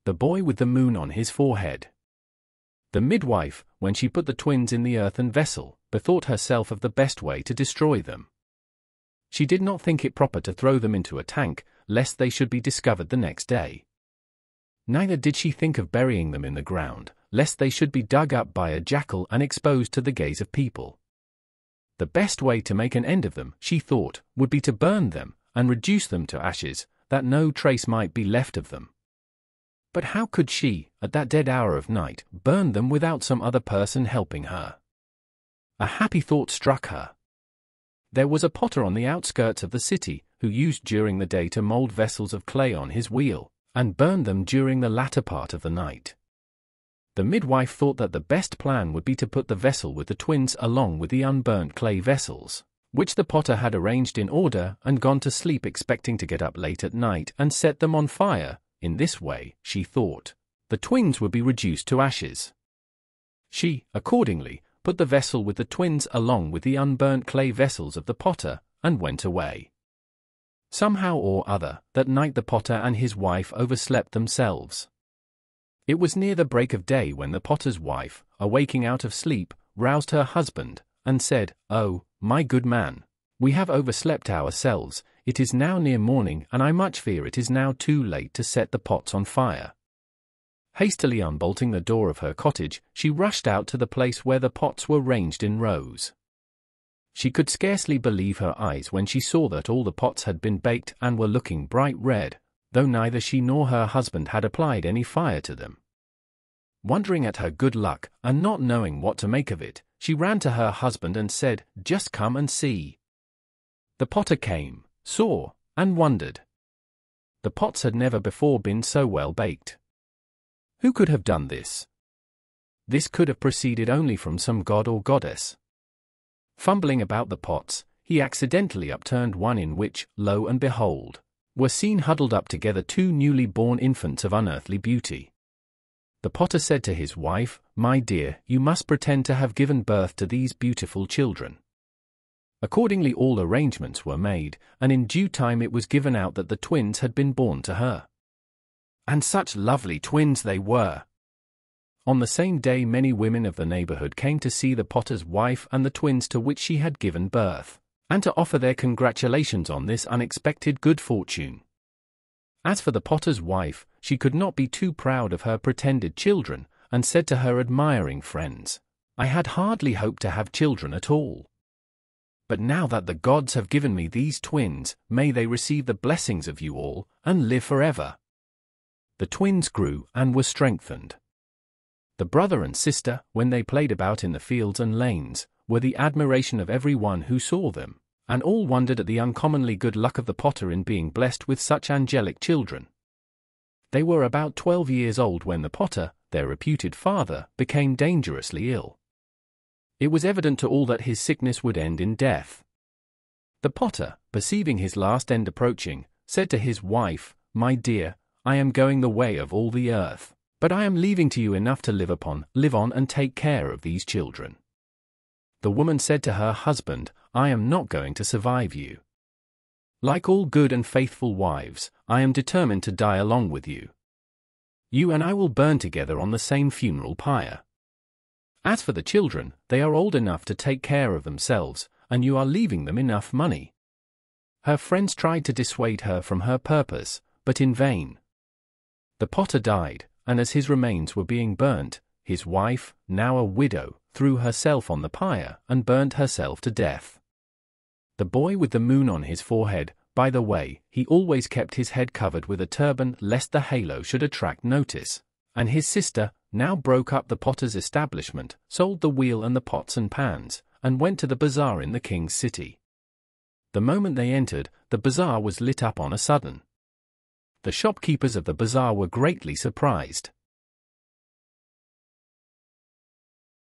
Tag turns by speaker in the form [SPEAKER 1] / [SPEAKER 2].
[SPEAKER 1] The boy with the moon on his forehead. The midwife, when she put the twins in the earthen vessel, bethought herself of the best way to destroy them. She did not think it proper to throw them into a tank, lest they should be discovered the next day. Neither did she think of burying them in the ground, lest they should be dug up by a jackal and exposed to the gaze of people. The best way to make an end of them, she thought, would be to burn them, and reduce them to ashes, that no trace might be left of them. But how could she, at that dead hour of night, burn them without some other person helping her? A happy thought struck her. There was a potter on the outskirts of the city, who used during the day to mold vessels of clay on his wheel, and burn them during the latter part of the night. The midwife thought that the best plan would be to put the vessel with the twins along with the unburnt clay vessels, which the potter had arranged in order and gone to sleep expecting to get up late at night and set them on fire. In this way, she thought, the twins would be reduced to ashes. She, accordingly, put the vessel with the twins along with the unburnt clay vessels of the potter, and went away. Somehow or other, that night the potter and his wife overslept themselves. It was near the break of day when the potter's wife, awaking out of sleep, roused her husband, and said, "Oh, my good man, we have overslept ourselves. It is now near morning, and I much fear it is now too late to set the pots on fire." Hastily unbolting the door of her cottage, she rushed out to the place where the pots were ranged in rows. She could scarcely believe her eyes when she saw that all the pots had been baked and were looking bright red, though neither she nor her husband had applied any fire to them. Wondering at her good luck, and not knowing what to make of it, she ran to her husband and said, "Just come and see." The potter came, saw, and wondered. The pots had never before been so well baked. Who could have done this? This could have proceeded only from some god or goddess. Fumbling about the pots, he accidentally upturned one in which, lo and behold, were seen huddled up together two newly born infants of unearthly beauty. The potter said to his wife, "My dear, you must pretend to have given birth to these beautiful children." Accordingly all arrangements were made, and in due time it was given out that the twins had been born to her. And such lovely twins they were! On the same day many women of the neighborhood came to see the potter's wife and the twins to which she had given birth, and to offer their congratulations on this unexpected good fortune. As for the potter's wife, she could not be too proud of her pretended children, and said to her admiring friends, "I had hardly hoped to have children at all. But now that the gods have given me these twins, may they receive the blessings of you all, and live forever." The twins grew and were strengthened. The brother and sister, when they played about in the fields and lanes, were the admiration of every one who saw them, and all wondered at the uncommonly good luck of the potter in being blessed with such angelic children. They were about 12 years old when the potter, their reputed father, became dangerously ill. It was evident to all that his sickness would end in death. The potter, perceiving his last end approaching, said to his wife, "My dear, I am going the way of all the earth, but I am leaving to you enough to live on and take care of these children." The woman said to her husband, "I am not going to survive you. Like all good and faithful wives, I am determined to die along with you. You and I will burn together on the same funeral pyre. As for the children, they are old enough to take care of themselves, and you are leaving them enough money." Her friends tried to dissuade her from her purpose, but in vain. The potter died, and as his remains were being burnt, his wife, now a widow, threw herself on the pyre and burnt herself to death. The boy with the moon on his forehead, by the way, he always kept his head covered with a turban lest the halo should attract notice, and his sister, now broke up the potter's establishment, sold the wheel and the pots and pans, and went to the bazaar in the king's city. The moment they entered, the bazaar was lit up on a sudden. The shopkeepers of the bazaar were greatly surprised.